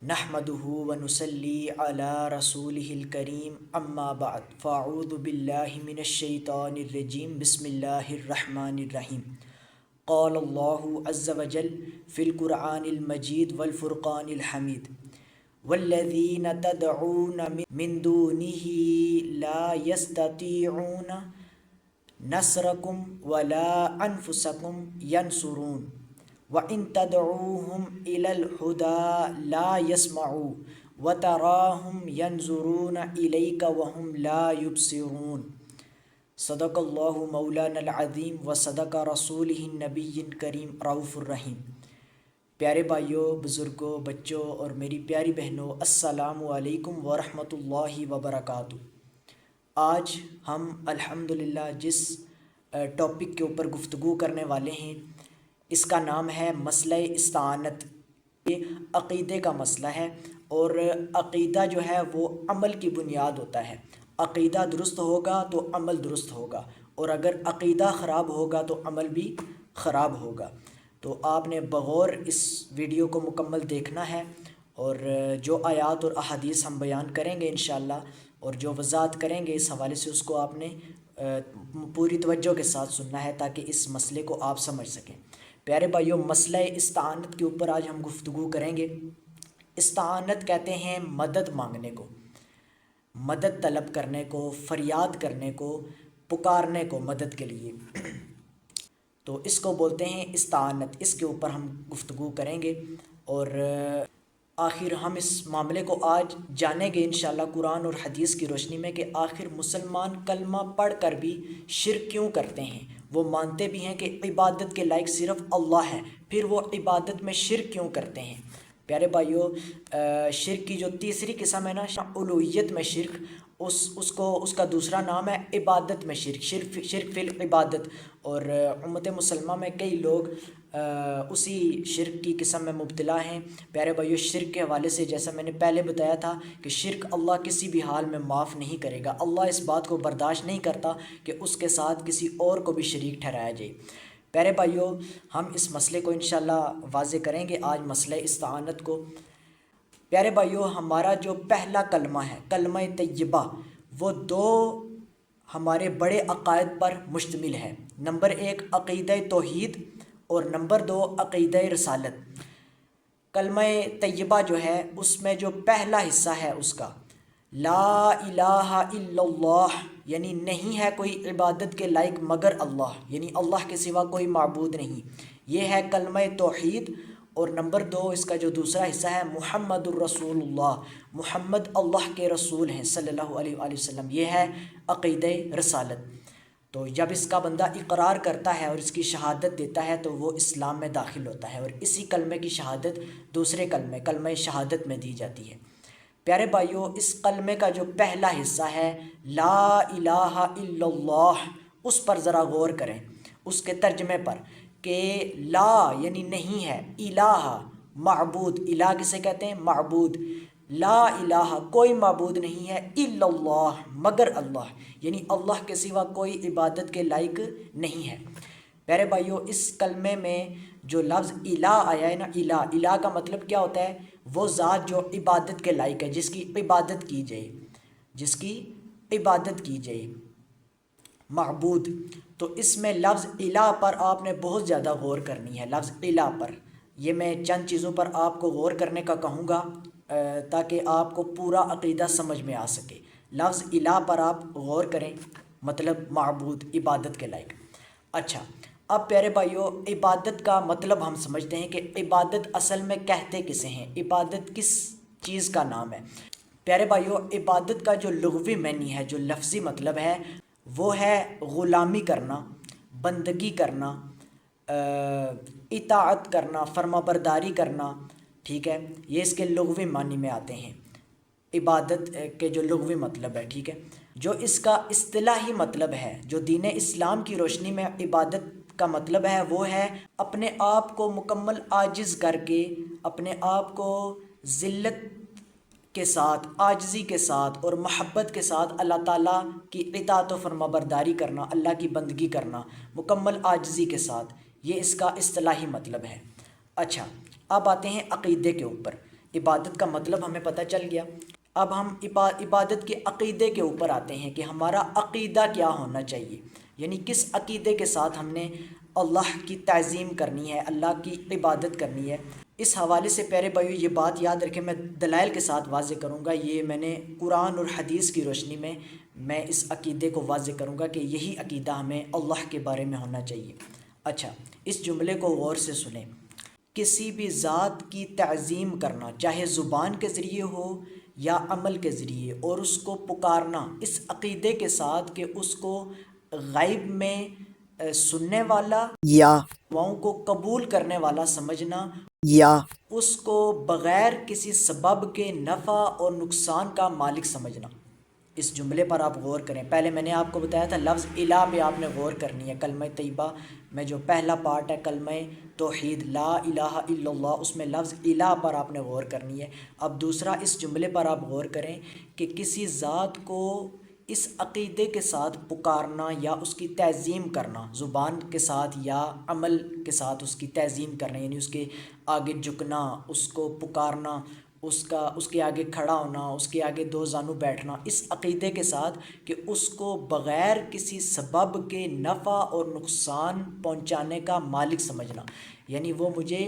نحمده ونصلي على رسوله الكريم اما بعد فاعوذ بالله من الشيطان الرجيم بسم الله الرحمن الرحيم قال الله عز وجل في القرآن المجيد والفرقان الحميد والذين تدعون من دونه لا يستطيعون نصركم ولا أنفسكم ينصرون وَإِن تَدْعُوهُمْ إِلَى الْهُدَى لَا يَسْمَعُوا وَتَرَاهُمْ يَنْظُرُونَ إِلَيْكَ وَهُمْ لَا يُبْصِرُونَ صدق اللہ مولانا العظیم وصدق رسولہ النبی الکریم رؤوف الرحیم۔ پیارے بھائیوں، بزرگوں، بچوں اور میری پیاری بہنوں، السلام علیکم ورحمۃ اللہ وبرکاتہ۔ آج ہم الحمدللہ جس ٹاپک کے اوپر گفتگو کرنے والے ہیں اس کا نام ہے مسئلہ استعانت۔ یہ عقیدے کا مسئلہ ہے، اور عقیدہ جو ہے وہ عمل کی بنیاد ہوتا ہے۔ عقیدہ درست ہوگا تو عمل درست ہوگا، اور اگر عقیدہ خراب ہوگا تو عمل بھی خراب ہوگا۔ تو آپ نے بغور اس ویڈیو کو مکمل دیکھنا ہے، اور جو آیات اور احادیث ہم بیان کریں گے انشاءاللہ، اور جو وضاحت کریں گے اس حوالے سے، اس کو آپ نے پوری توجہ کے ساتھ سننا ہے تاکہ اس مسئلے کو آپ سمجھ سکیں۔ پیارے بھائیوں، مسئلہ استعانت کے اوپر آج ہم گفتگو کریں گے۔ استعانت کہتے ہیں مدد مانگنے کو، مدد طلب کرنے کو، فریاد کرنے کو، پکارنے کو مدد کے لیے، تو اس کو بولتے ہیں استعانت۔ اس کے اوپر ہم گفتگو کریں گے، اور آخر ہم اس معاملے کو آج جانیں گے انشاءاللہ قرآن اور حدیث کی روشنی میں کہ آخر مسلمان کلمہ پڑھ کر بھی شرک کیوں کرتے ہیں۔ وہ مانتے بھی ہیں کہ عبادت کے لائق صرف اللہ ہے، پھر وہ عبادت میں شرک کیوں کرتے ہیں۔ پیارے بھائیوں، شرک کی جو تیسری قسم ہے نا، الوہیت میں شرک، اس کا دوسرا نام ہے عبادت میں شرک، شرک فی العبادت۔ اور امت مسلمہ میں کئی لوگ اسی شرک کی قسم میں مبتلا ہیں۔ پیارے بھائیوں، شرک کے حوالے سے جیسا میں نے پہلے بتایا تھا کہ شرک اللہ کسی بھی حال میں معاف نہیں کرے گا۔ اللہ اس بات کو برداشت نہیں کرتا کہ اس کے ساتھ کسی اور کو بھی شریک ٹھہرایا جائے۔ پیارے بھائیوں، ہم اس مسئلے کو انشاءاللہ واضح کریں گے آج، مسئلہ استعانت کو۔ پیارے بھائیوں، ہمارا جو پہلا کلمہ ہے، کلمہ طیبہ، وہ دو ہمارے بڑے عقائد پر مشتمل ہے۔ نمبر 1 عقیدہ توحید، اور نمبر 2 عقیدہ رسالت۔ کلمہ طیبہ جو ہے اس میں جو پہلا حصہ ہے اس کا لا الہ الا اللہ، یعنی نہیں ہے کوئی عبادت کے لائق مگر اللہ، یعنی اللہ کے سوا کوئی معبود نہیں، یہ ہے کلمہ توحید۔ اور نمبر 2 اس کا جو دوسرا حصہ ہے محمد الرسول اللہ، محمد اللہ کے رسول ہیں صلی اللہ علیہ وآلہ وسلم، یہ ہے عقیدہ رسالت۔ تو جب اس کا بندہ اقرار کرتا ہے اور اس کی شہادت دیتا ہے تو وہ اسلام میں داخل ہوتا ہے، اور اسی کلمے کی شہادت دوسرے کلمہ شہادت میں دی جاتی ہے۔ پیارے بھائیوں، اس کلمے کا جو پہلا حصہ ہے لا الہ الا اللہ، اس پر ذرا غور کریں، اس کے ترجمے پر، کہ لا یعنی نہیں ہے، الہ معبود، الہ کسے کہتے ہیں؟ معبود۔ لا الہ کوئی معبود نہیں ہے، الا اللہ مگر اللہ، یعنی اللہ کے سوا کوئی عبادت کے لائق نہیں ہے۔ پیارے بھائیوں، اس کلمے میں جو لفظ الہ آیا ہے نا، الہ کا مطلب کیا ہوتا ہے؟ وہ ذات جو عبادت کے لائق ہے، جس کی عبادت کی جائے، جس کی عبادت کی جائے، معبود۔ تو اس میں لفظ الہ پر آپ نے بہت زیادہ غور کرنی ہے، لفظ الہ پر۔ یہ میں چند چیزوں پر آپ کو غور کرنے کا کہوں گا تاکہ آپ کو پورا عقیدہ سمجھ میں آ سکے۔ لفظ الہ پر آپ غور کریں، مطلب معبود، عبادت کے لائق۔ اچھا، اب پیارے بھائیوں، عبادت کا مطلب ہم سمجھتے ہیں کہ عبادت اصل میں کہتے کسے ہیں، عبادت کس چیز کا نام ہے۔ پیارے بھائیوں، عبادت کا جو لغوی معنی ہے، جو لفظی مطلب ہے، وہ ہے غلامی کرنا، بندگی کرنا، اطاعت کرنا، فرما برداری کرنا، ٹھیک ہے، یہ اس کے لغوی معنی میں آتے ہیں، عبادت کے جو لغوی مطلب ہے، ٹھیک ہے۔ جو اس کا اصطلاحی مطلب ہے، جو دین اسلام کی روشنی میں عبادت کا مطلب ہے، وہ ہے اپنے آپ کو مکمل عاجز کر کے، اپنے آپ کو ذلت کے ساتھ، عاجزی کے ساتھ اور محبت کے ساتھ اللہ تعالیٰ کی اطاعت و فرما برداری کرنا، اللہ کی بندگی کرنا مکمل عاجزی کے ساتھ، یہ اس کا اصطلاحی مطلب ہے۔ اچھا، اب آتے ہیں عقیدے کے اوپر۔ عبادت کا مطلب ہمیں پتہ چل گیا۔ اب ہم عبادت کے عقیدے کے اوپر آتے ہیں کہ ہمارا عقیدہ کیا ہونا چاہیے، یعنی کس عقیدے کے ساتھ ہم نے اللہ کی تعظیم کرنی ہے، اللہ کی عبادت کرنی ہے۔ اس حوالے سے پیارے بھائیو یہ بات یاد رکھیں، میں دلائل کے ساتھ واضح کروں گا، یہ میں نے قرآن اور حدیث کی روشنی میں اس عقیدے کو واضح کروں گا کہ یہی عقیدہ ہمیں اللہ کے بارے میں ہونا چاہیے۔ اچھا، اس جملے کو غور سے سنیں۔ کسی بھی ذات کی تعظیم کرنا، چاہے زبان کے ذریعے ہو یا عمل کے ذریعے، اور اس کو پکارنا اس عقیدے کے ساتھ کہ اس کو غیب میں سننے والا یا دعاؤں کو قبول کرنے والا سمجھنا، یا اس کو بغیر کسی سبب کے نفع اور نقصان کا مالک سمجھنا۔ اس جملے پر آپ غور کریں۔ پہلے میں نے آپ کو بتایا تھا لفظ الہ پہ آپ نے غور کرنی ہے۔ کلمہ طیبہ میں جو پہلا پارٹ ہے کلمہ توحید لا الہ الا اللہ، اس میں لفظ الہ پر آپ نے غور کرنی ہے۔ اب دوسرا اس جملے پر آپ غور کریں کہ کسی ذات کو اس عقیدے کے ساتھ پکارنا یا اس کی تعظیم کرنا، زبان کے ساتھ یا عمل کے ساتھ اس کی تعظیم کرنا، یعنی اس کے آگے جھکنا، اس کو پکارنا، اس کے آگے کھڑا ہونا، اس کے آگے دو زانو بیٹھنا، اس عقیدے کے ساتھ کہ اس کو بغیر کسی سبب کے نفع اور نقصان پہنچانے کا مالک سمجھنا، یعنی وہ مجھے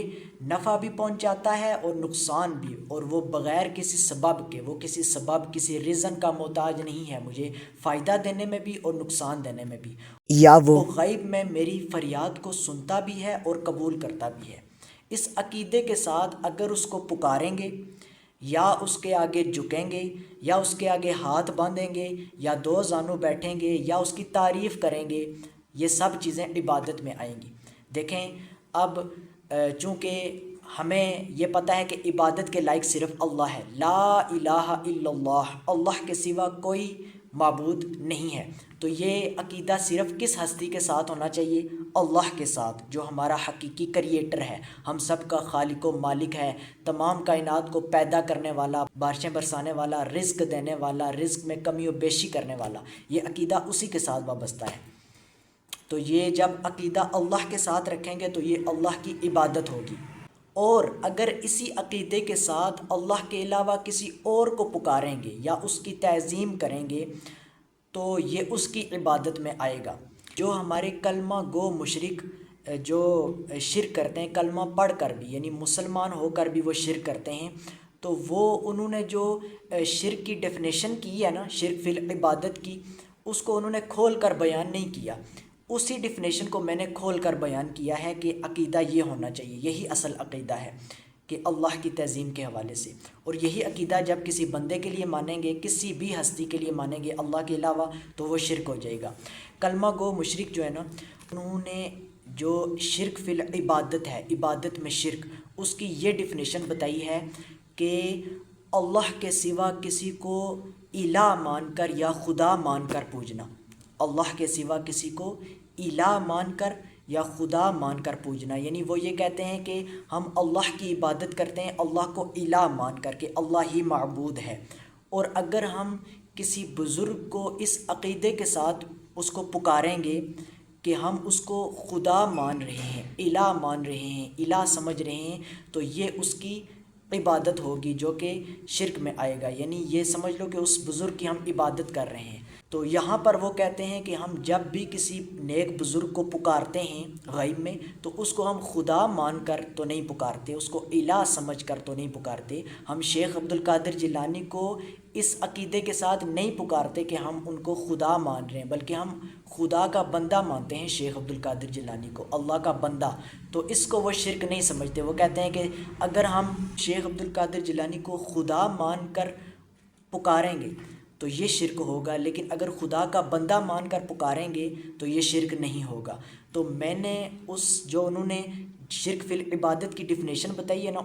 نفع بھی پہنچاتا ہے اور نقصان بھی، اور وہ بغیر کسی سبب کے، وہ کسی سبب کسی ریزن کا محتاج نہیں ہے، مجھے فائدہ دینے میں بھی اور نقصان دینے میں بھی، یا وہ غیب میں میری فریاد کو سنتا بھی ہے اور قبول کرتا بھی ہے۔ اس عقیدے کے ساتھ اگر اس کو پکاریں گے یا اس کے آگے جھکیں گے یا اس کے آگے ہاتھ باندھیں گے یا دو زانو بیٹھیں گے یا اس کی تعریف کریں گے، یہ سب چیزیں عبادت میں آئیں گی۔ دیکھیں اب چونکہ ہمیں یہ پتہ ہے کہ عبادت کے لائق صرف اللہ ہے، لا الہ الا اللہ، اللہ کے سوا کوئی معبود نہیں ہے، تو یہ عقیدہ صرف کس ہستی کے ساتھ ہونا چاہیے؟ اللہ کے ساتھ، جو ہمارا حقیقی کریٹر ہے، ہم سب کا خالق و مالک ہے، تمام کائنات کو پیدا کرنے والا، بارشیں برسانے والا، رزق دینے والا، رزق میں کمی و بیشی کرنے والا، یہ عقیدہ اسی کے ساتھ وابستہ ہے۔ تو یہ جب عقیدہ اللہ کے ساتھ رکھیں گے تو یہ اللہ کی عبادت ہوگی، اور اگر اسی عقیدے کے ساتھ اللہ کے علاوہ کسی اور کو پکاریں گے یا اس کی تعظیم کریں گے تو یہ اس کی عبادت میں آئے گا۔ جو ہمارے کلمہ گو مشرک جو شرک کرتے ہیں، کلمہ پڑھ کر بھی، یعنی مسلمان ہو کر بھی وہ شرک کرتے ہیں، تو وہ انہوں نے جو شرک کی ڈیفینیشن کی ہے نا، شرک فی العبادت کی، اس کو انہوں نے کھول کر بیان نہیں کیا، اسی ڈیفینیشن کو میں نے کھول کر بیان کیا ہے کہ عقیدہ یہ ہونا چاہیے، یہی اصل عقیدہ ہے کہ اللہ کی تعظیم کے حوالے سے، اور یہی عقیدہ جب کسی بندے کے لیے مانیں گے، کسی بھی ہستی کے لیے مانیں گے اللہ کے علاوہ، تو وہ شرک ہو جائے گا۔ کلمہ گو مشرک جو ہے نا، انہوں نے جو شرک فی العبادت ہے، عبادت میں شرک، اس کی یہ ڈیفینیشن بتائی ہے کہ اللہ کے سوا کسی کو الہ مان کر یا خدا مان کر پوجنا، اللہ کے سوا کسی کو الہ مان کر یا خدا مان کر پوجنا، یعنی وہ یہ کہتے ہیں کہ ہم اللہ کی عبادت کرتے ہیں اللہ کو الہ مان کر کے، اللہ ہی معبود ہے، اور اگر ہم کسی بزرگ کو اس عقیدے کے ساتھ اس کو پکاریں گے کہ ہم اس کو خدا مان رہے ہیں، الہ مان رہے ہیں، الہ سمجھ رہے ہیں، تو یہ اس کی عبادت ہوگی جو کہ شرک میں آئے گا، یعنی یہ سمجھ لو کہ اس بزرگ کی ہم عبادت کر رہے ہیں۔ تو یہاں پر وہ کہتے ہیں کہ ہم جب بھی کسی نیک بزرگ کو پکارتے ہیں غیب میں، تو اس کو ہم خدا مان کر تو نہیں پکارتے، اس کو الہ سمجھ کر تو نہیں پکارتے، ہم شیخ عبد القادر جیلانی کو اس عقیدے کے ساتھ نہیں پکارتے کہ ہم ان کو خدا مان رہے ہیں، بلکہ ہم خدا کا بندہ مانتے ہیں شیخ عبد القادر جیلانی کو، اللہ کا بندہ، تو اس کو وہ شرک نہیں سمجھتے۔ وہ کہتے ہیں کہ اگر ہم شیخ عبد القادر جیلانی کو خدا مان کر پکاریں گے تو یہ شرک ہوگا، لیکن اگر خدا کا بندہ مان کر پکاریں گے تو یہ شرک نہیں ہوگا۔ تو میں نے جو انہوں نے شرک فی العبادت کی ڈیفینیشن بتائی ہے نا،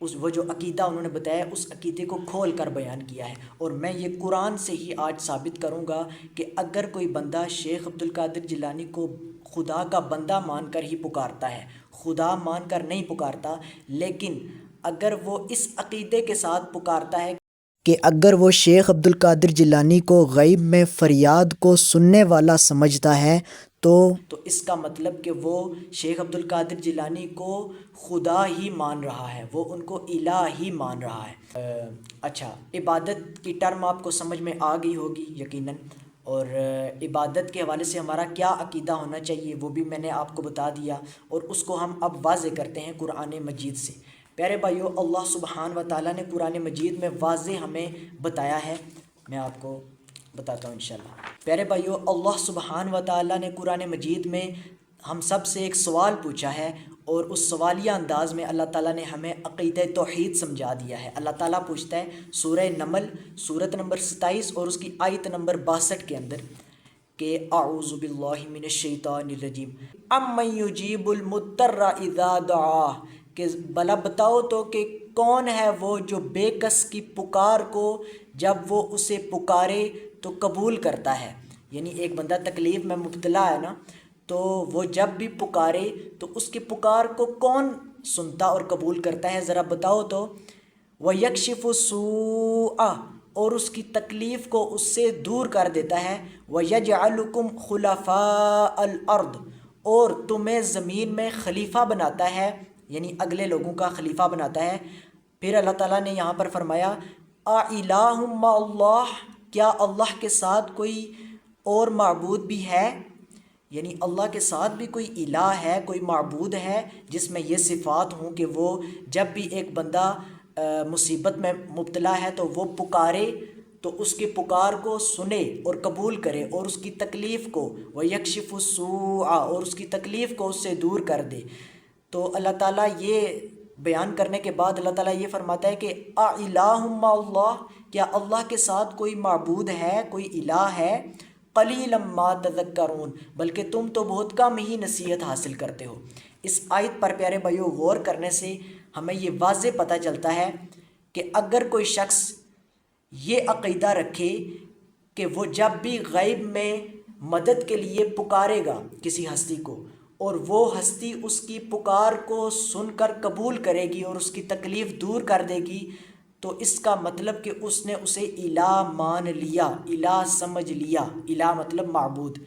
وہ جو عقیدہ انہوں نے بتایا، اس عقیدے کو کھول کر بیان کیا ہے، اور میں یہ قرآن سے ہی آج ثابت کروں گا کہ اگر کوئی بندہ شیخ عبد القادر جیلانی کو خدا کا بندہ مان کر ہی پکارتا ہے، خدا مان کر نہیں پکارتا، لیکن اگر وہ اس عقیدے کے ساتھ پکارتا ہے کہ اگر وہ شیخ عبد القادر جیلانی کو غیب میں فریاد کو سننے والا سمجھتا ہے تو اس کا مطلب کہ وہ شیخ عبد القادر جیلانی کو خدا ہی مان رہا ہے، وہ ان کو الہ ہی مان رہا ہے۔ اچھا، عبادت کی ٹرم آپ کو سمجھ میں آ گئی ہوگی یقیناً، اور عبادت کے حوالے سے ہمارا کیا عقیدہ ہونا چاہیے وہ بھی میں نے آپ کو بتا دیا، اور اس کو ہم اب واضح کرتے ہیں قرآن مجید سے۔ پیارے بھائیو، اللہ سبحانہ و تعالیٰ نے قرآن مجید میں واضح ہمیں بتایا ہے، میں آپ کو بتاتا ہوں انشاءاللہ۔ پیارے بھائیو، اللہ سبحانہ و تعالیٰ نے قرآن مجید میں ہم سب سے ایک سوال پوچھا ہے، اور اس سوالیہ انداز میں اللہ تعالیٰ نے ہمیں عقیدہ توحید سمجھا دیا ہے۔ اللہ تعالیٰ پوچھتا ہے سورہ نمل سورت نمبر 27 اور اس کی آیت نمبر 62 کے اندر کہ اعوذ باللہ من الشیطان الرجیم امن یجیب المضطر اذا دعاہ، کہ بھلا بتاؤ تو کہ کون ہے وہ جو بے کس کی پکار کو جب وہ اسے پکارے تو قبول کرتا ہے۔ یعنی ایک بندہ تکلیف میں مبتلا ہے نا، تو وہ جب بھی پکارے تو اس کی پکار کو کون سنتا اور قبول کرتا ہے، ذرا بتاؤ تو۔ وَيَكْشِفُ السُّوءَ، اور اس کی تکلیف کو اس سے دور کر دیتا ہے۔ وَيَجْعَلُكُمْ خُلَفَاءَ الْأَرْضِ، اور تمہیں زمین میں خلیفہ بناتا ہے، یعنی اگلے لوگوں کا خلیفہ بناتا ہے۔ پھر اللہ تعالیٰ نے یہاں پر فرمایا اَإِلَٰهٌ مَّعَ اللَّهِ، کیا اللہ کے ساتھ کوئی اور معبود بھی ہے، یعنی اللہ کے ساتھ بھی کوئی الہ ہے، کوئی معبود ہے جس میں یہ صفات ہوں کہ وہ جب بھی ایک بندہ مصیبت میں مبتلا ہے تو وہ پکارے تو اس کی پکار کو سنے اور قبول کرے، اور اس کی تکلیف کو وَيَكْشِفُ السُّوءَ، اور اس کی تکلیف کو اس سے دور کر دے۔ تو اللہ تعالیٰ یہ بیان کرنے کے بعد اللہ تعالیٰ یہ فرماتا ہے کہ اَإِلَٰهٌ مَّعَ اللَّهِ، کیا اللہ کے ساتھ کوئی معبود ہے، کوئی الہ ہے؟ قلیلا ما تذکرون، بلکہ تم تو بہت کم ہی نصیحت حاصل کرتے ہو۔ اس آیت پر پیارے بھائیو غور کرنے سے ہمیں یہ واضح پتہ چلتا ہے کہ اگر کوئی شخص یہ عقیدہ رکھے کہ وہ جب بھی غیب میں مدد کے لیے پکارے گا کسی ہستی کو، اور وہ ہستی اس کی پکار کو سن کر قبول کرے گی اور اس کی تکلیف دور کر دے گی، تو اس کا مطلب کہ اس نے اسے الہ مان لیا، الہ سمجھ لیا۔ الہ مطلب معبود۔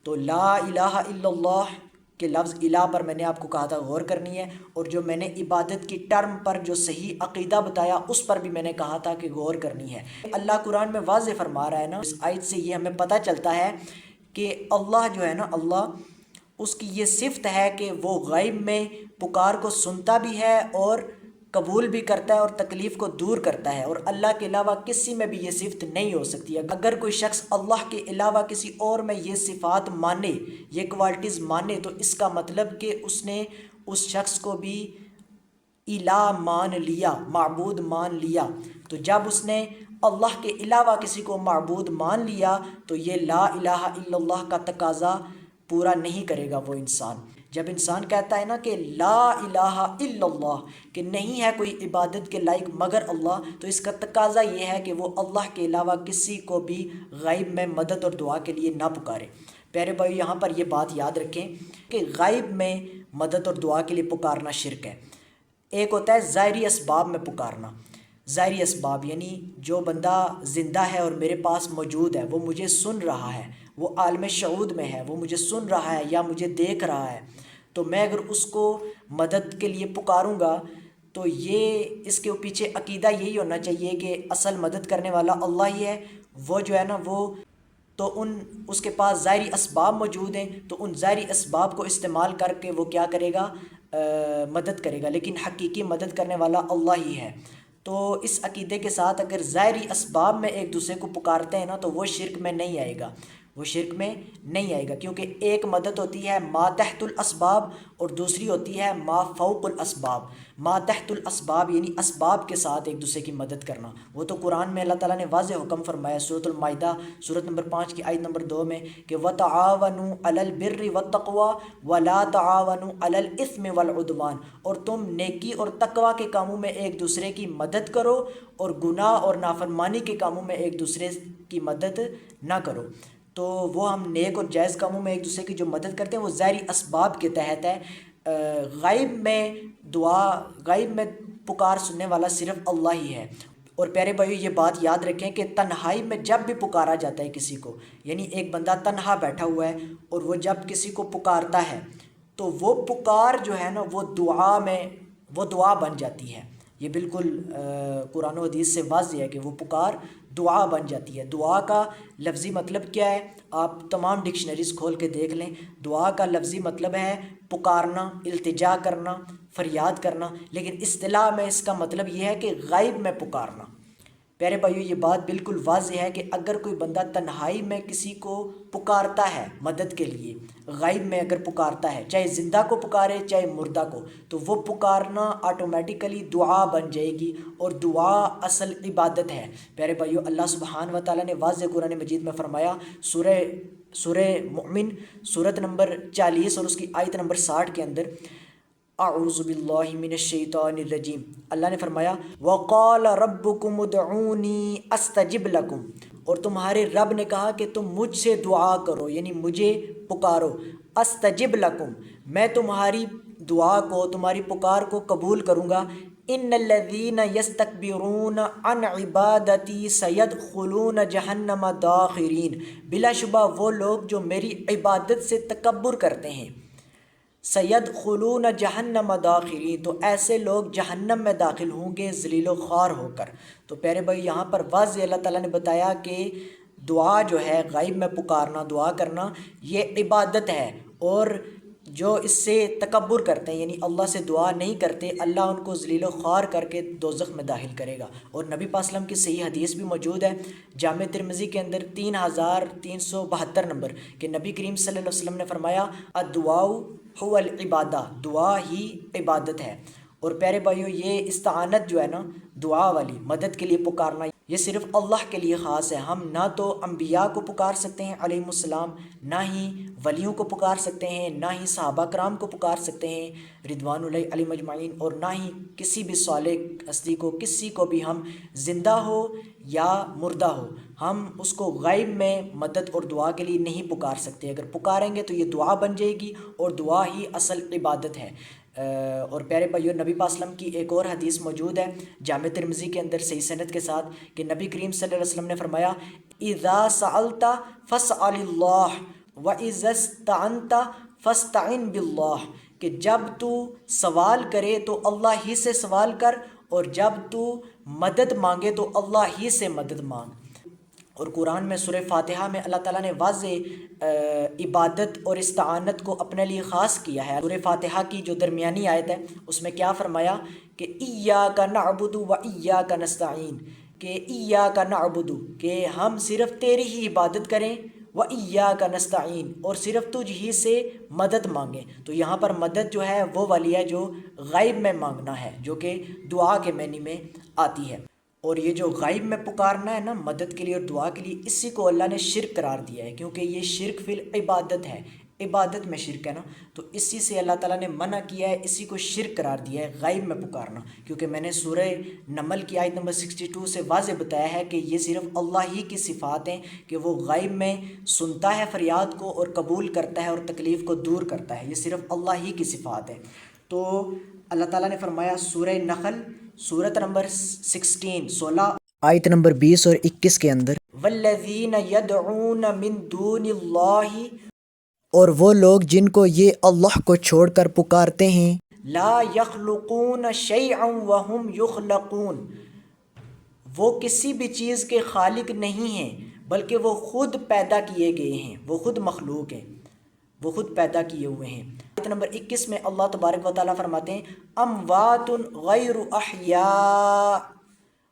تو لا الہ الا اللہ کے لفظ الہ پر میں نے آپ کو کہا تھا غور کرنی ہے، اور جو میں نے عبادت کی ٹرم پر جو صحیح عقیدہ بتایا اس پر بھی میں نے کہا تھا کہ غور کرنی ہے۔ اللہ قرآن میں واضح فرما رہا ہے نا، اس آیت سے یہ ہمیں پتہ چلتا ہے کہ اللہ جو ہے نا، اللہ اس کی یہ صفت ہے کہ وہ غیب میں پکار کو سنتا بھی ہے اور قبول بھی کرتا ہے اور تکلیف کو دور کرتا ہے، اور اللہ کے علاوہ کسی میں بھی یہ صفت نہیں ہو سکتی۔ اگر کوئی شخص اللہ کے علاوہ کسی اور میں یہ صفات مانے، یہ کوالٹیز مانے، تو اس کا مطلب کہ اس نے اس شخص کو بھی الہ مان لیا، معبود مان لیا۔ تو جب اس نے اللہ کے علاوہ کسی کو معبود مان لیا تو یہ لا الہ الا اللہ کا تقاضا پورا نہیں کرے گا وہ انسان۔ جب انسان کہتا ہے نا کہ لا الہ الا اللہ، کہ نہیں ہے کوئی عبادت کے لائق مگر اللہ، تو اس کا تقاضا یہ ہے کہ وہ اللہ کے علاوہ کسی کو بھی غیب میں مدد اور دعا کے لیے نہ پکارے۔ پیارے بھائی، یہاں پر یہ بات یاد رکھیں کہ غیب میں مدد اور دعا کے لیے پکارنا شرک ہے۔ ایک ہوتا ہے ظاہری اسباب میں پکارنا۔ ظاہری اسباب یعنی جو بندہ زندہ ہے اور میرے پاس موجود ہے، وہ مجھے سن رہا ہے، وہ عالم شعود میں ہے، وہ مجھے سن رہا ہے یا مجھے دیکھ رہا ہے، تو میں اگر اس کو مدد کے لیے پکاروں گا تو یہ اس کے پیچھے عقیدہ یہی ہونا چاہیے کہ اصل مدد کرنے والا اللہ ہی ہے۔ وہ جو ہے نا، وہ تو اس کے پاس ظاہری اسباب موجود ہیں، تو ان ظاہری اسباب کو استعمال کر کے وہ کیا کرے گا؟ مدد کرے گا، لیکن حقیقی مدد کرنے والا اللہ ہی ہے۔ تو اس عقیدے کے ساتھ اگر ظاہری اسباب میں ایک دوسرے کو پکارتے ہیں نا، تو وہ شرک میں نہیں آئے گا، وہ شرک میں نہیں آئے گا، کیونکہ ایک مدد ہوتی ہے ما تحت الاسباب اور دوسری ہوتی ہے ما فوق الاسباب۔ ما تحت الاسباب یعنی اسباب کے ساتھ ایک دوسرے کی مدد کرنا، وہ تو قرآن میں اللہ تعالیٰ نے واضح حکم فرمایا سورۃ المائدہ سورت نمبر 5 کی آیت نمبر 2 میں کہ وَتَعَاوَنُوا عَلَى الْبِرِّ وَالتَّقْوَى وَلَا تَعَاوَنُوا عَلَى الْإِثْمِ وَالْعُدْوَانِ، اور تم نیکی اور تقوی کے کاموں میں ایک دوسرے کی مدد کرو اور گناہ اور نافرمانی کے کاموں میں ایک دوسرے کی مدد نہ کرو۔ تو وہ ہم نیک اور جائز کاموں میں ایک دوسرے کی جو مدد کرتے ہیں وہ ظاہری اسباب کے تحت ہے۔ غیب میں دعا، غیب میں پکار سننے والا صرف اللہ ہی ہے، اور پیارے بھائیو یہ بات یاد رکھیں کہ تنہائی میں جب بھی پکارا جاتا ہے کسی کو، یعنی ایک بندہ تنہا بیٹھا ہوا ہے اور وہ جب کسی کو پکارتا ہے تو وہ پکار جو ہے نا وہ دعا بن جاتی ہے۔ یہ بالکل قرآن و حدیث سے واضح ہے کہ وہ پکار دعا بن جاتی ہے۔ دعا کا لفظی مطلب کیا ہے؟ آپ تمام ڈکشنریز کھول کے دیکھ لیں، دعا کا لفظی مطلب ہے پکارنا، التجا کرنا، فریاد کرنا، لیکن اصطلاح میں اس کا مطلب یہ ہے کہ غائب میں پکارنا۔ پیارے بھائیو یہ بات بالکل واضح ہے کہ اگر کوئی بندہ تنہائی میں کسی کو پکارتا ہے مدد کے لیے، غائب میں اگر پکارتا ہے، چاہے زندہ کو پکارے چاہے مردہ کو، تو وہ پکارنا آٹومیٹیکلی دعا بن جائے گی، اور دعا اصل عبادت ہے۔ پیارے بھائیو اللہ سبحانہ و تعالیٰ نے واضح قرآن مجید میں فرمایا، سورہ مؤمن سورت نمبر 40 اور اس کی آیت نمبر 60 کے اندر، اعوذ باللہ من الشیطان الرجیم، اللہ نے فرمایا وقال ربکم ادعونی استجب لکم، اور تمہارے رب نے کہا کہ تم مجھ سے دعا کرو، یعنی مجھے پکارو، استجب لکم، میں تمہاری دعا کو، تمہاری پکار کو قبول کروں گا۔ ان الذین یستکبرون عن عبادتی سیدخلون جہنم داخرین، بلا شبہ وہ لوگ جو میری عبادت سے تکبر کرتے ہیں، سیدخلون جہنم داخرین، تو ایسے لوگ جہنم میں داخل ہوں گے ذلیل و خوار ہو کر۔ تو پیارے بھائی یہاں پر واضح اللہ تعالیٰ نے بتایا کہ دعا جو ہے، غائب میں پکارنا، دعا کرنا، یہ عبادت ہے، اور جو اس سے تکبر کرتے ہیں، یعنی اللہ سے دعا نہیں کرتے، اللہ ان کو ذلیل و خوار کر کے دوزخ میں داخل کرے گا۔ اور نبی پاک صلی اللہ علیہ وسلم کی صحیح حدیث بھی موجود ہے جامع ترمذی کے اندر 3372 نمبر، کہ نبی کریم صلی اللہ علیہ وسلم نے فرمایا الدعاء هو العبادہ، دعا ہی عبادت ہے۔ اور پیارے بھائیو یہ استعانت جو ہے نا، دعا والی مدد کے لیے پکارنا، یہ صرف اللہ کے لیے خاص ہے۔ ہم نہ تو انبیاء کو پکار سکتے ہیں علیہم السلام، نہ ہی ولیوں کو پکار سکتے ہیں، نہ ہی صحابہ کرام کو پکار سکتے ہیں رضوان اللہ علیہم اجمعین، اور نہ ہی کسی بھی صالح ہستی کو، کسی کو بھی، ہم زندہ ہو یا مردہ ہو، ہم اس کو غائب میں مدد اور دعا کے لیے نہیں پکار سکتے۔ اگر پکاریں گے تو یہ دعا بن جائے گی، اور دعا ہی اصل عبادت ہے۔ اور پیارے بھائیو نبی پاک صلی اللہ علیہ وسلم کی ایک اور حدیث موجود ہے جامع ترمذی کے اندر صحیح سند کے ساتھ، کہ نبی کریم صلی اللہ علیہ وسلم نے فرمایا اذا سألت فاسأل اللہ واذا استعنت فاستعن باللہ، کہ جب تو سوال کرے تو اللہ ہی سے سوال کر، اور جب تو مدد مانگے تو اللہ ہی سے مدد مانگ۔ اور قرآن میں سورہ فاتحہ میں اللہ تعالیٰ نے واضح عبادت اور استعانت کو اپنے لیے خاص کیا ہے۔ سورہ فاتحہ کی جو درمیانی آیت ہے اس میں کیا فرمایا کہ ایاک نعبد و ایاک نستعین، کہ ایاک نعبد، کہ ہم صرف تیری ہی عبادت کریں، و ایاک نستعین، اور صرف تجھ ہی سے مدد مانگیں۔ تو یہاں پر مدد جو ہے وہ والی ہے جو غائب میں مانگنا ہے، جو کہ دعا کے معنی میں آتی ہے۔ اور یہ جو غائب میں پکارنا ہے نا مدد کے لیے اور دعا کے لیے، اسی کو اللہ نے شرک قرار دیا ہے، کیونکہ یہ شرک فی العبادت ہے، عبادت میں شرک ہے نا، تو اسی سے اللہ تعالیٰ نے منع کیا ہے، اسی کو شرک قرار دیا ہے غائب میں پکارنا۔ کیونکہ میں نے سورہ نمل کی آیت نمبر 62 سے واضح بتایا ہے کہ یہ صرف اللہ ہی کی صفات ہیں، کہ وہ غائب میں سنتا ہے فریاد کو اور قبول کرتا ہے اور تکلیف کو دور کرتا ہے، یہ صرف اللہ ہی کی صفات ہے۔ تو اللہ تعالیٰ نے فرمایا سورہ نحل سورت نمبر 16 آیت نمبر 20 اور 21 کے اندر، والذین یدعون من دون اللہ، اور وہ لوگ جن کو یہ اللہ کو چھوڑ کر پکارتے ہیں، لا یخلقون شیئا وہم یخلقون، وہ کسی بھی چیز کے خالق نہیں ہیں بلکہ وہ خود پیدا کیے گئے ہیں، وہ خود مخلوق ہیں، وہ خود پیدا کیے ہوئے ہیں۔ آیت نمبر 21 میں اللہ تبارک و تعالیٰ فرماتے ہیں اموات غیر احیاء،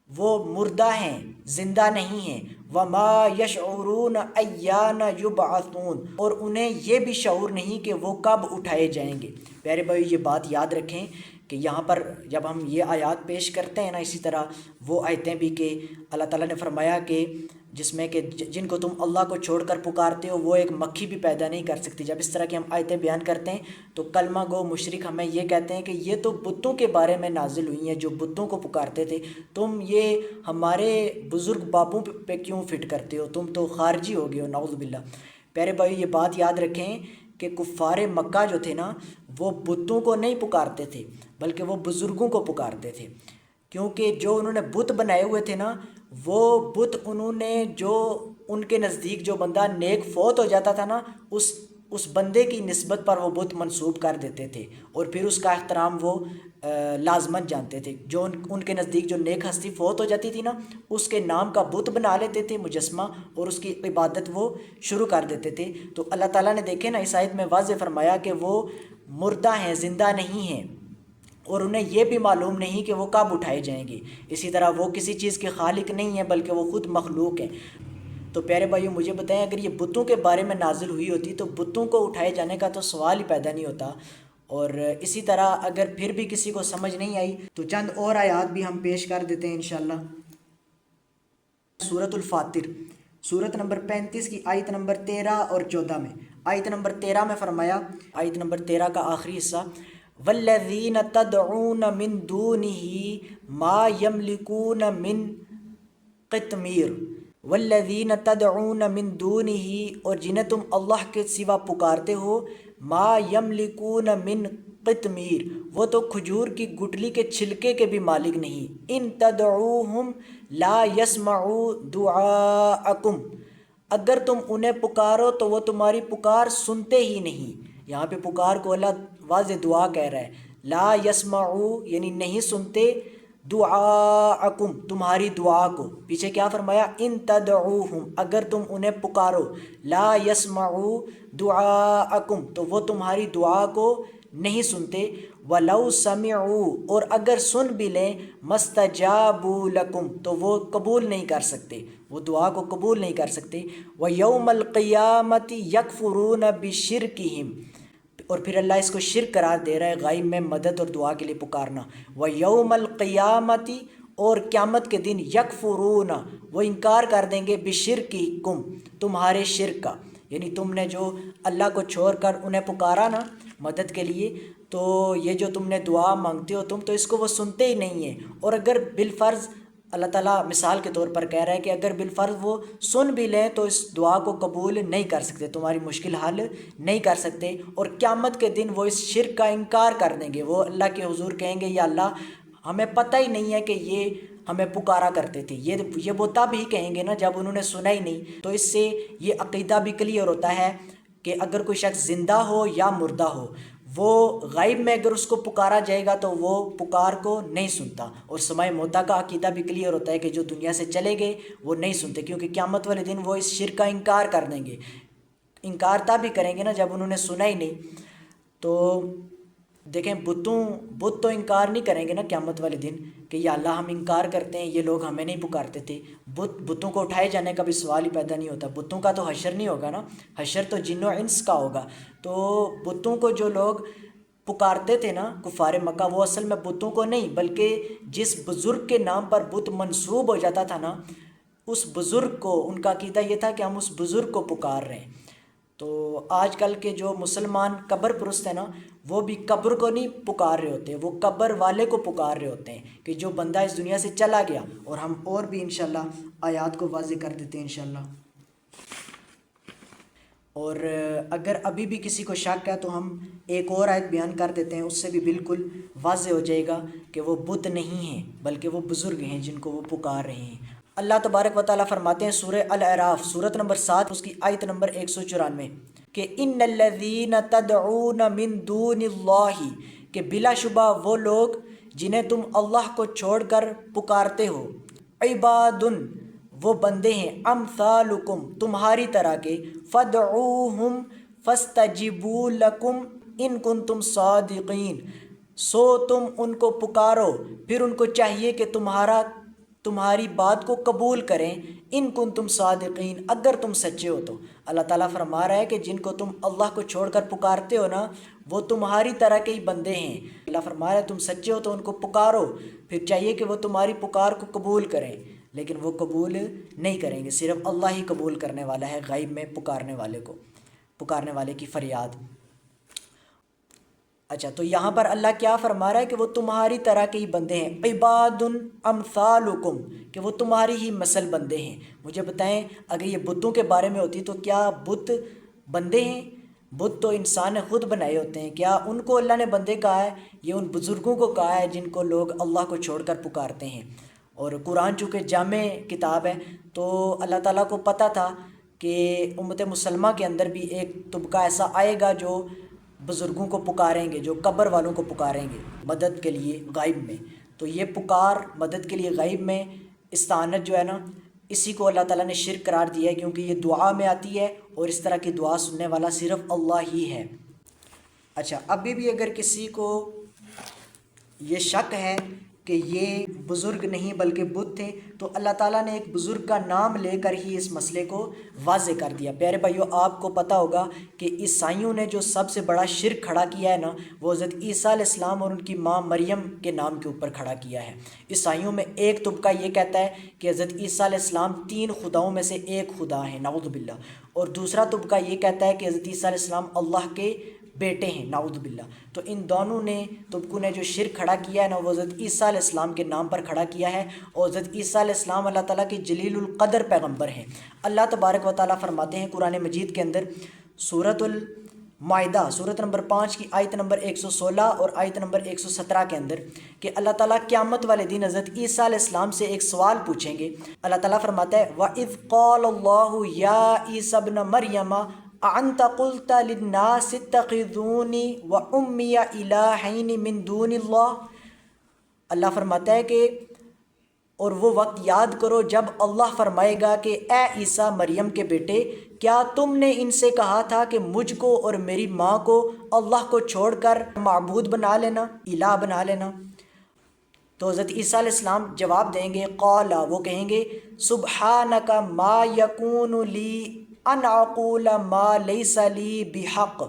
وہ مردہ ہیں، زندہ نہیں ہیں، وما یشعرون ایان یبعثون، اور انہیں یہ بھی شعور نہیں کہ وہ کب اٹھائے جائیں گے۔ پیارے بھائی یہ بات یاد رکھیں کہ یہاں پر جب ہم یہ آیات پیش کرتے ہیں نا، اسی طرح وہ آیتیں بھی، کہ اللہ تعالیٰ نے فرمایا کہ جس میں کہ جن کو تم اللہ کو چھوڑ کر پکارتے ہو وہ ایک مکھی بھی پیدا نہیں کر سکتی۔ جب اس طرح کی ہم آیتیں بیان کرتے ہیں تو کلمہ گو مشرک ہمیں یہ کہتے ہیں کہ یہ تو بتوں کے بارے میں نازل ہوئی ہیں، جو بتوں کو پکارتے تھے، تم یہ ہمارے بزرگ باپوں پہ کیوں فٹ کرتے ہو، تم تو خارجی ہو گئے ہو، نعوذ باللہ۔ پیارے بھائی یہ بات یاد رکھیں کہ کفار مکہ جو تھے نا، وہ بتوں کو نہیں پکارتے تھے بلکہ وہ بزرگوں کو پکارتے تھے۔ کیونکہ جو انہوں نے بت بنائے ہوئے تھے نا، وہ بت انہوں نے جو ان کے نزدیک جو بندہ نیک فوت ہو جاتا تھا نا، اس بندے کی نسبت پر وہ بت منسوب کر دیتے تھے، اور پھر اس کا احترام وہ لازمن جانتے تھے۔ جو ان کے نزدیک جو نیک ہستی فوت ہو جاتی تھی نا، اس کے نام کا بت بنا لیتے تھے، مجسمہ، اور اس کی عبادت وہ شروع کر دیتے تھے۔ تو اللہ تعالیٰ نے دیکھے نا اس آیت میں واضح فرمایا کہ وہ مردہ ہیں، زندہ نہیں ہیں، اور انہیں یہ بھی معلوم نہیں کہ وہ کب اٹھائے جائیں گے۔ اسی طرح وہ کسی چیز کے خالق نہیں ہیں، بلکہ وہ خود مخلوق ہیں۔ تو پیارے بھائیو، مجھے بتائیں، اگر یہ بتوں کے بارے میں نازل ہوئی ہوتی تو بتوں کو اٹھائے جانے کا تو سوال ہی پیدا نہیں ہوتا۔ اور اسی طرح اگر پھر بھی کسی کو سمجھ نہیں آئی تو چند اور آیات بھی ہم پیش کر دیتے ہیں انشاءاللہ۔ سورۃ الفاتر، سورت نمبر 35 کی آیت نمبر 13 اور 14 میں۔ آیت نمبر 13 میں فرمایا، آیت نمبر 13 کا آخری حصہ، وَالَّذِينَ تَدْعُونَ مِن دُونِهِ مَا يَمْلِكُونَ مِن قِطْمِيرٍ، وَالَّذِينَ تَدْعُونَ مِن دُونِهِ، اور جنہیں تم اللہ کے سوا پکارتے ہو، ما یملکون من قطمیر، وہ تو کھجور کی گٹلی کے چھلکے کے بھی مالک نہیں۔ ان تدعوہم لا یسمعوا دعاءکم، اگر تم انہیں پکارو تو وہ تمہاری پکار سنتے ہی نہیں۔ یہاں پہ پکار کو اللہ واضح دعا کہہ رہا ہے، لا یسمعوا یعنی نہیں سنتے، دعاءکم تمہاری دعا کو۔ پیچھے کیا فرمایا، ان تدعوہم اگر تم انہیں پکارو، لا یسمعوا دعاءکم تو وہ تمہاری دعا کو نہیں سنتے، ولو سمعوا اور اگر سن بھی لیں، مستجابوا لکم تو وہ قبول نہیں کر سکتے، وہ دعا کو قبول نہیں کر سکتے۔ ویوم القیامت یکفرون بشرکہم، اور پھر اللہ اس کو شرک قرار دے رہا ہے، غائب میں مدد اور دعا کے لیے پکارنا۔ وَيَوْمَ الْقِيَامَةِ اور قیامت کے دن، یکفرون وہ انکار کر دیں گے، بشرککم تمہارے شرک کا، یعنی تم نے جو اللہ کو چھوڑ کر انہیں پکارا نا مدد کے لیے، تو یہ جو تم نے دعا مانگتے ہو تم، تو اس کو وہ سنتے ہی نہیں ہیں۔ اور اگر بالفرض اللہ تعالیٰ مثال کے طور پر کہہ رہا ہے کہ اگر بالفرض وہ سن بھی لیں تو اس دعا کو قبول نہیں کر سکتے، تمہاری مشکل حل نہیں کر سکتے، اور قیامت کے دن وہ اس شرک کا انکار کر دیں گے۔ وہ اللہ کے حضور کہیں گے، یا اللہ ہمیں پتہ ہی نہیں ہے کہ یہ ہمیں پکارا کرتے تھے۔ یہ وہ تب ہی کہیں گے نا جب انہوں نے سنا ہی نہیں۔ تو اس سے یہ عقیدہ بھی کلیئر ہوتا ہے کہ اگر کوئی شخص زندہ ہو یا مردہ ہو، وہ غائب میں اگر اس کو پکارا جائے گا تو وہ پکار کو نہیں سنتا۔ اور سماع موتیٰ کا عقیدہ بھی کلیئر ہوتا ہے کہ جو دنیا سے چلے گئے وہ نہیں سنتے، کیونکہ قیامت والے دن وہ اس شرک کا انکار کر دیں گے۔ انکار تب بھی کریں گے نا جب انہوں نے سنا ہی نہیں۔ تو دیکھیں، بت تو انکار نہیں کریں گے نا قیامت والے دن کہ یا اللہ ہم انکار کرتے ہیں، یہ لوگ ہمیں نہیں پکارتے تھے۔ بتوں کو اٹھائے جانے کا بھی سوال ہی پیدا نہیں ہوتا۔ بتوں کا تو حشر نہیں ہوگا نا، حشر تو جن و انس کا ہوگا۔ تو بتوں کو جو لوگ پکارتے تھے نا کفار مکہ، وہ اصل میں بتوں کو نہیں، بلکہ جس بزرگ کے نام پر بت منسوب ہو جاتا تھا نا، اس بزرگ کو، ان کا عقیدہ یہ تھا کہ ہم اس بزرگ کو پکار رہے ہیں۔ تو آج کل کے جو مسلمان قبر پرست ہیں نا، وہ بھی قبر کو نہیں پکار رہے ہوتے، وہ قبر والے کو پکار رہے ہوتے ہیں کہ جو بندہ اس دنیا سے چلا گیا۔ اور ہم اور بھی انشاءاللہ آیات کو واضح کر دیتے ہیں انشاءاللہ۔ اور اگر ابھی بھی کسی کو شک ہے تو ہم ایک اور آیت بیان کر دیتے ہیں، اس سے بھی بالکل واضح ہو جائے گا کہ وہ بت نہیں ہیں بلکہ وہ بزرگ ہیں جن کو وہ پکار رہے ہیں۔ اللہ تبارک و تعالیٰ فرماتے ہیں سورہ الاعراف، سورت نمبر 7، اس کی آیت نمبر 194 کہ ان الذین تدعون من دون اللہ، کہ بلا شبہ وہ لوگ جنہیں تم اللہ کو چھوڑ کر پکارتے ہو، عباد وہ بندے ہیں، امثالکم تمہاری طرح کے، فدعوہم فاستجیبوا لکم ان کنتم صادقین، سو تم ان کو پکارو، پھر ان کو چاہیے کہ تمہاری بات کو قبول کریں، ان کنتم صادقین اگر تم سچے ہو تو۔ اللہ تعالیٰ فرما رہا ہے کہ جن کو تم اللہ کو چھوڑ کر پکارتے ہو نا، وہ تمہاری طرح کے ہی بندے ہیں۔ اللہ فرما رہا ہے تم سچے ہو تو ان کو پکارو، پھر چاہیے کہ وہ تمہاری پکار کو قبول کریں، لیکن وہ قبول نہیں کریں گے۔ صرف اللہ ہی قبول کرنے والا ہے غائب میں پکارنے والے کی فریاد۔ اچھا، تو یہاں پر اللہ کیا فرما رہا ہے کہ وہ تمہاری طرح کے ہی بندے ہیں، عباد امثالکم، کہ وہ تمہاری ہی مثل بندے ہیں۔ مجھے بتائیں، اگر یہ بتوں کے بارے میں ہوتی تو کیا بت بندے ہیں؟ بت تو انسان نے خود بنائے ہوتے ہیں، کیا ان کو اللہ نے بندے کہا ہے؟ یہ ان بزرگوں کو کہا ہے جن کو لوگ اللہ کو چھوڑ کر پکارتے ہیں۔ اور قرآن چونکہ جامع کتاب ہے تو اللہ تعالیٰ کو پتہ تھا کہ امت مسلمہ کے اندر بھی ایک طبقہ ایسا آئے گا جو بزرگوں کو پکاریں گے، جو قبر والوں کو پکاریں گے مدد کے لیے غائب میں۔ تو یہ پکار مدد کے لیے غائب میں استعانت جو ہے نا، اسی کو اللہ تعالیٰ نے شرک قرار دیا ہے، کیونکہ یہ دعا میں آتی ہے اور اس طرح کی دعا سننے والا صرف اللہ ہی ہے۔ اچھا، ابھی بھی اگر کسی کو یہ شک ہے کہ یہ بزرگ نہیں بلکہ بت تھے، تو اللہ تعالیٰ نے ایک بزرگ کا نام لے کر ہی اس مسئلے کو واضح کر دیا۔ پیارے بھائیو، آپ کو پتہ ہوگا کہ عیسائیوں نے جو سب سے بڑا شرک کھڑا کیا ہے نا، وہ حضرت عیسیٰ علیہ السلام اور ان کی ماں مریم کے نام کے اوپر کھڑا کیا ہے۔ عیسائیوں میں ایک طبقہ یہ کہتا ہے کہ حضرت عیسیٰ علیہ السلام 3 خداؤں میں سے ایک خدا ہیں، نعوذ باللہ، اور دوسرا طبقہ یہ کہتا ہے کہ حضرت عیسیٰ علیہ السلام اللہ کے بیٹے ہیں، نعوذ باللہ۔ تو ان دونوں نے طبقوں نے جو شرک کھڑا کیا ہے نا، وہ حضرت عیسیٰ علیہ السلام کے نام پر کھڑا کیا ہے، اور حضرت عیسیٰ علیہ السلام اللہ تعالیٰ کے جلیل القدر پیغمبر ہیں۔ اللہ تبارک و تعالیٰ فرماتے ہیں قرآن مجید کے اندر سورۃ المائدہ سورۃ نمبر 5 کی آیت نمبر 116 اور آیت نمبر 117 کے اندر کہ اللہ تعالیٰ قیامت والے دن حضرت عیسیٰ علیہ السلام سے ایک سوال پوچھیں گے۔ اللہ تعالیٰ فرماتا ہے وَإِذْ قَالَ اللَّهُ يَا عِيسَى ابْنَ مَرْيَمَ أَأَنْتَ قُلْتَ لِلنَّاسِ اتَّخِذُونِي وَأُمِّيَ إِلَٰهَيْنِ مِن دُونِ اللَّهِ۔ اللہ فرماتا ہے کہ اور وہ وقت یاد کرو جب اللہ فرمائے گا کہ اے عیسیٰ مریم کے بیٹے، کیا تم نے ان سے کہا تھا کہ مجھ کو اور میری ماں کو اللہ کو چھوڑ کر معبود بنا لینا، الہ بنا لینا؟ تو حضرت عیسیٰ علیہ السلام جواب دیں گے، قال، وہ کہیں گے سبحانک ما یکون لی ان اقول ما لیس لی بحق۔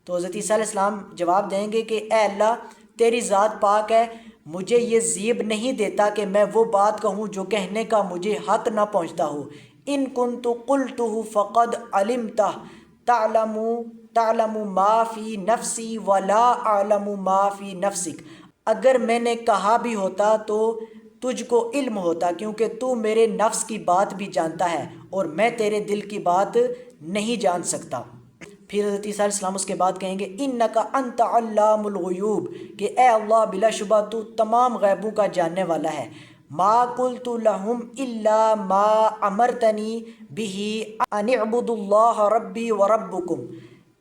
تو حضرت عیسیٰ علیہ السلام جواب دیں گے کہ اے اللہ، تیری ذات پاک ہے، مجھے یہ زیب نہیں دیتا کہ میں وہ بات کہوں جو کہنے کا مجھے حق نہ پہنچتا ہو۔ ان کنت قلتہ فقد علمتہ تعلم ما فی نفسی ولا اعلم ما فی نفسک۔ اگر میں نے کہا بھی ہوتا تو تجھ کو علم ہوتا، کیونکہ تو میرے نفس کی بات بھی جانتا ہے اور میں تیرے دل کی بات نہیں جان سکتا۔ پھر حضرت عیسیٰ علیہ السلام اس کے بعد کہیں گے انک انت علام الغیوب، کہ اے اللہ بلا شبہ تو تمام غیبوں کا جاننے والا ہے۔ ما قلت لہم الا ما امرتنی بہ ان اعبدوا اللہ ربی وربکم،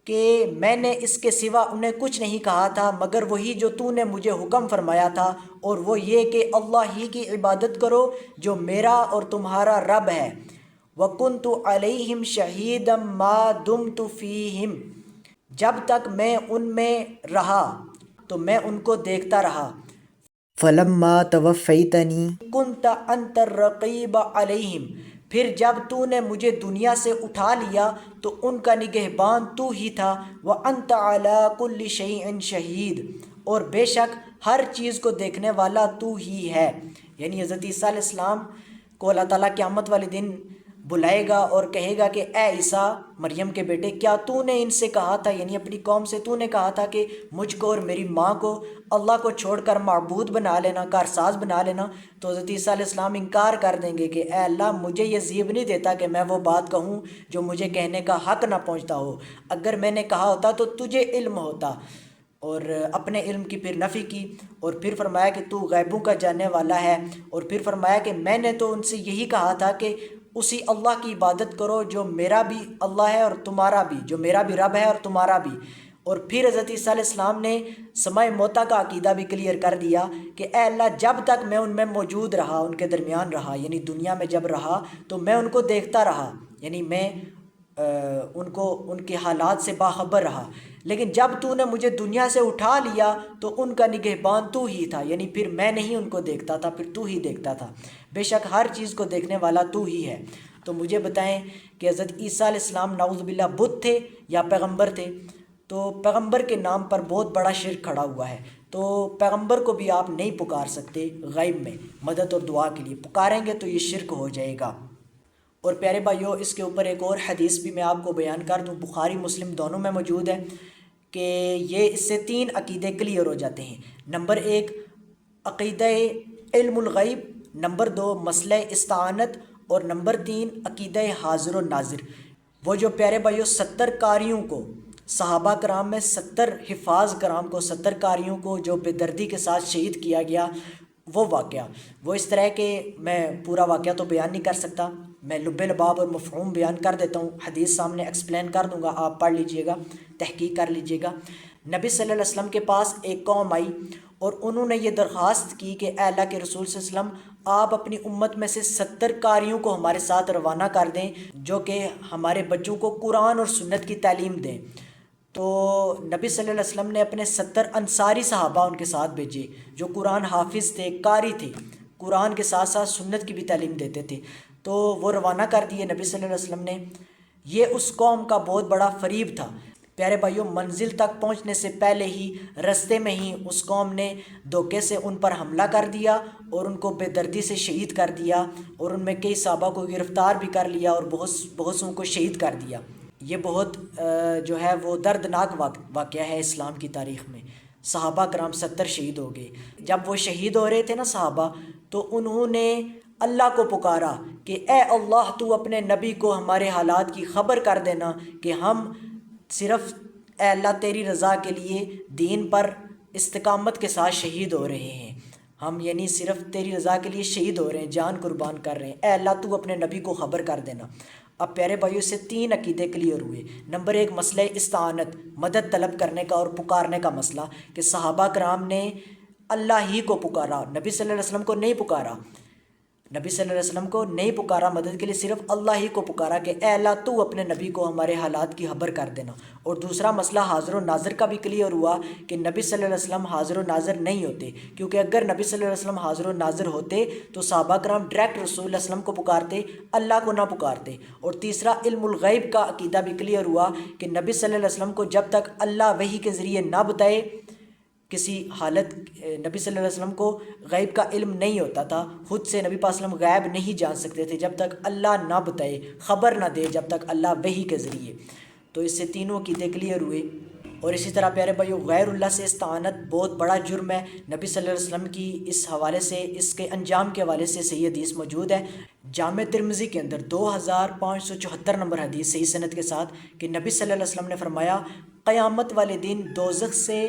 کہ میں نے اس کے سوا انہیں کچھ نہیں کہا تھا مگر وہی جو تو نے مجھے حکم فرمایا تھا، اور وہ یہ کہ اللہ ہی کی عبادت کرو جو میرا اور تمہارا رب ہے۔ وَكُنْتُ عَلَيْهِمْ شَهِيدًا مَا دُمْتُ فِيهِمْ، جب تک میں ان میں رہا تو میں ان کو دیکھتا رہا۔ فَلَمَّا تَوَفَّيْتَنِي كُنْتَ أَنْتَ الرَّقِيبَ عَلَيْهِمْ، پھر جب تو نے مجھے دنیا سے اٹھا لیا تو ان کا نگہبان تو ہی تھا۔ وَأَنْتَ عَلَىٰ كُلِّ شَيْءٍ شَهِيدٌ، اور بے شک ہر چیز کو دیکھنے والا تو ہی ہے۔ یعنی حضرت عیسیٰ علیہ السلام کو اللہ تعالیٰ قیامت والے دن بلائے گا اور کہے گا کہ اے عیسیٰ مریم کے بیٹے، کیا تو نے ان سے کہا تھا، یعنی اپنی قوم سے تو نے کہا تھا کہ مجھ کو اور میری ماں کو اللہ کو چھوڑ کر معبود بنا لینا، کارساز بنا لینا؟ تو حضرت عیسیٰ علیہ السلام انکار کر دیں گے کہ اے اللہ، مجھے یہ زیب نہیں دیتا کہ میں وہ بات کہوں جو مجھے کہنے کا حق نہ پہنچتا ہو۔ اگر میں نے کہا ہوتا تو تجھے علم ہوتا، اور اپنے علم کی پھر نفی کی، اور پھر فرمایا کہ تو غیبوں کا جاننے والا ہے، اور پھر فرمایا کہ میں نے تو ان سے یہی کہا تھا کہ اسی اللہ کی عبادت کرو جو میرا بھی اللہ ہے اور تمہارا بھی، جو میرا بھی رب ہے اور تمہارا بھی۔ اور پھر حضرت عیسیٰ علیہ السلام نے سماع موتا کا عقیدہ بھی کلیئر کر دیا کہ اے اللہ، جب تک میں ان میں موجود رہا، ان کے درمیان رہا، یعنی دنیا میں جب رہا تو میں ان کو دیکھتا رہا، یعنی میں ان کو ان کے حالات سے باخبر رہا، لیکن جب تو نے مجھے دنیا سے اٹھا لیا تو ان کا نگہبان تو ہی تھا، یعنی پھر میں نہیں ان کو دیکھتا تھا، پھر تو ہی دیکھتا تھا۔ بے شک ہر چیز کو دیکھنے والا تو ہی ہے۔ تو مجھے بتائیں کہ حضرت عیسیٰ علیہ السلام نعوذ باللہ بت تھے یا پیغمبر تھے؟ تو پیغمبر کے نام پر بہت بڑا شرک کھڑا ہوا ہے، تو پیغمبر کو بھی آپ نہیں پکار سکتے غیب میں مدد اور دعا کے لیے، پکاریں گے تو یہ شرک ہو جائے گا۔ اور پیارے بھائیو، اس کے اوپر ایک اور حدیث بھی میں آپ کو بیان کر دوں، بخاری مسلم دونوں میں موجود ہے، کہ یہ اس سے 3 عقیدے کلیئر ہو جاتے ہیں۔ نمبر 1 عقیدہ علم الغیب، نمبر 2 مسئلہ استعانت، اور نمبر 3 عقیدہ حاضر و ناظر۔ وہ جو پیارے بھائیو 70 قاریوں کو صحابہ کرام میں 70 حفاظ کرام کو، 70 قاریوں کو جو بے دردی کے ساتھ شہید کیا گیا، وہ واقعہ وہ اس طرح کہ میں پورا واقعہ تو بیان نہیں کر سکتا، میں لب لباب اور مفہوم بیان کر دیتا ہوں، حدیث سامنے ایکسپلین کر دوں گا، آپ پڑھ لیجئے گا، تحقیق کر لیجئے گا۔ نبی صلی اللہ علیہ وسلم کے پاس ایک قوم آئی اور انہوں نے یہ درخواست کی کہ اے اللہ کے رسول صلی اللہ علیہ وسلم، آپ اپنی امت میں سے 70 قاریوں کو ہمارے ساتھ روانہ کر دیں جو کہ ہمارے بچوں کو قرآن اور سنت کی تعلیم دیں۔ تو نبی صلی اللہ علیہ وسلم نے اپنے 70 انصاری صحابہ ان کے ساتھ بھیجے جو قرآن حافظ تھے، قاری تھے، قرآن کے ساتھ ساتھ سنت کی بھی تعلیم دیتے تھے، تو وہ روانہ کر دیے نبی صلی اللہ علیہ وسلم نے۔ یہ اس قوم کا بہت بڑا فریب تھا۔ پیارے بھائیوں، منزل تک پہنچنے سے پہلے ہی رستے میں ہی اس قوم نے دھوکے سے ان پر حملہ کر دیا اور ان کو بے دردی سے شہید کر دیا، اور ان میں کئی صحابہ کو گرفتار بھی کر لیا اور بہت سو کو شہید کر دیا۔ یہ بہت جو ہے وہ دردناک واقعہ ہے اسلام کی تاریخ میں۔ صحابہ کرام 70 شہید ہو گئے۔ جب وہ شہید ہو رہے تھے نا صحابہ، تو انہوں نے اللہ کو پکارا کہ اے اللہ، تو اپنے نبی کو ہمارے حالات کی خبر کر دینا کہ ہم صرف اے اللہ تیری رضا کے لیے دین پر استقامت کے ساتھ شہید ہو رہے ہیں، ہم یعنی صرف تیری رضا کے لیے شہید ہو رہے ہیں، جان قربان کر رہے ہیں، اے اللہ تو اپنے نبی کو خبر کر دینا۔ اب پیارے بھائیوں سے 3 عقیدے کلیئر ہوئے۔ نمبر 1، مسئلہ استعانت، مدد طلب کرنے کا اور پکارنے کا مسئلہ، کہ صحابہ کرام نے اللہ ہی کو پکارا، نبی صلی اللہ علیہ وسلم کو نہیں پکارا، نبی صلی اللہ علیہ وسلم کو نہیں پکارا مدد کے لیے، صرف اللہ ہی کو پکارا کہ اے اللہ تو اپنے نبی کو ہمارے حالات کی خبر کر دینا۔ اور دوسرا مسئلہ حاضر و ناظر کا بھی کلیئر ہوا کہ نبی صلی اللہ علیہ وسلم حاضر و ناظر نہیں ہوتے، کیونکہ اگر نبی صلی اللہ علیہ وسلم حاضر و ناظر ہوتے تو صحابہ کرام ڈائریکٹ رسول اللہ علیہ وسلم کو پکارتے، اللہ کو نہ پکارتے۔ اور تیسرا، علم الغیب کا عقیدہ بھی کلیئر ہوا کہ نبی صلی اللہ علیہ وسلم کو جب تک اللہ وحی کے ذریعے نہ بتائے کسی حالت، نبی صلی اللہ علیہ وسلم کو غیب کا علم نہیں ہوتا تھا، خود سے نبی پاک صلی اللہ علیہ وسلم غیب نہیں جان سکتے تھے جب تک اللہ نہ بتائے، خبر نہ دے، جب تک اللہ وحی کے ذریعے۔ تو اس سے تینوں عقیدے کلیئر ہوئے۔ اور اسی طرح پیارے بھائیو، غیر اللہ سے استعانت بہت بڑا جرم ہے۔ نبی صلی اللہ علیہ وسلم کی اس حوالے سے، اس کے انجام کے حوالے سے صحیح حدیث موجود ہے جامع ترمذی کے اندر 2574 نمبر حدیث صحیح سند کے ساتھ، کہ نبی صلی اللہ علیہ وسلم نے فرمایا، قیامت والے دن دوزخ سے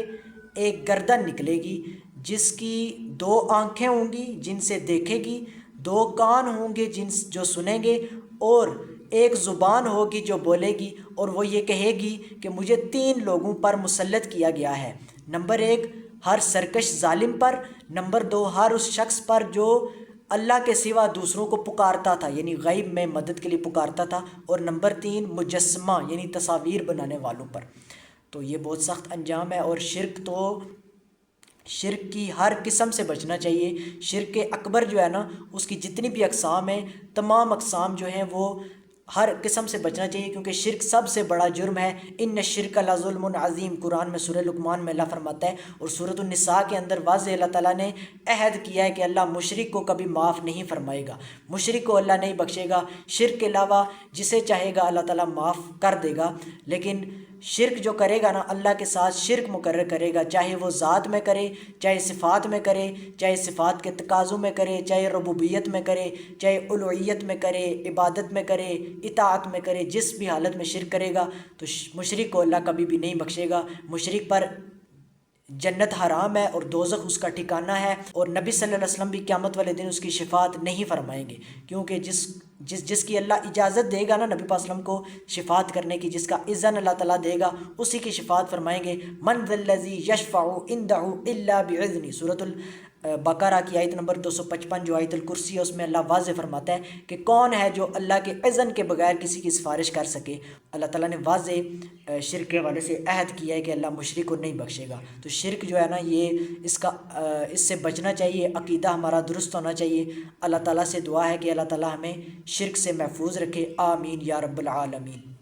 ایک گردن نکلے گی جس کی 2 آنکھیں ہوں گی جن سے دیکھے گی، 2 کان ہوں گے جو سنیں گے، اور ایک زبان ہوگی جو بولے گی، اور وہ یہ کہے گی کہ مجھے 3 لوگوں پر مسلط کیا گیا ہے۔ نمبر 1، ہر سرکش ظالم پر، نمبر 2، ہر اس شخص پر جو اللہ کے سوا دوسروں کو پکارتا تھا، یعنی غیب میں مدد کے لیے پکارتا تھا، اور نمبر 3، مجسمہ یعنی تصاویر بنانے والوں پر۔ تو یہ بہت سخت انجام ہے۔ اور شرک کی ہر قسم سے بچنا چاہیے۔ شرک اکبر جو ہے نا، اس کی جتنی بھی اقسام ہیں، تمام اقسام جو ہیں وہ ہر قسم سے بچنا چاہیے، کیونکہ شرک سب سے بڑا جرم ہے۔ ان الشرک لظلم عظیم، قرآن میں سورہ لقمان میں اللہ فرماتا ہے، اور سورۃ النساء کے اندر واضح اللہ تعالیٰ نے عہد کیا ہے کہ اللہ مشرک کو کبھی معاف نہیں فرمائے گا، مشرک کو اللہ نہیں بخشے گا۔ شرک کے علاوہ جسے چاہے گا اللہ تعالیٰ معاف کر دے گا، لیکن شرک جو کرے گا نا، اللہ کے ساتھ شرک مقرر کرے گا، چاہے وہ ذات میں کرے، چاہے صفات میں کرے، چاہے صفات کے تقاضوں میں کرے، چاہے ربوبیت میں کرے، چاہے الوہیت میں کرے، عبادت میں کرے، اطاعت میں کرے، جس بھی حالت میں شرک کرے گا تو مشرک کو اللہ کبھی بھی نہیں بخشے گا۔ مشرک پر جنت حرام ہے اور دوزخ اس کا ٹھکانہ ہے، اور نبی صلی اللہ علیہ وسلم بھی قیامت والے دن اس کی شفاعت نہیں فرمائیں گے، کیونکہ جس کی اللہ اجازت دے گا نا نبی پاک صلی اللہ علیہ وسلم کو شفاعت کرنے کی، جس کا اذن اللہ تعالیٰ دے گا، اسی کی شفاعت فرمائیں گے۔ من ذا الذی یشفع عنده الا باذنہ، سورۃ البقرہ کی آیت نمبر 255 جو آیت الکرسی ہے، اس میں اللہ واضح فرماتا ہے کہ کون ہے جو اللہ کے اذن کے بغیر کسی کی سفارش کر سکے۔ اللہ تعالیٰ نے واضح شرک کے حوالے سے عہد کیا ہے کہ اللہ مشرک کو نہیں بخشے گا۔ تو شرک جو ہے نا، یہ اس سے بچنا چاہیے، عقیدہ ہمارا درست ہونا چاہیے۔ اللہ تعالیٰ سے دعا ہے کہ اللہ تعالیٰ ہمیں شرک سے محفوظ رکھے، آمین یا رب العالمین۔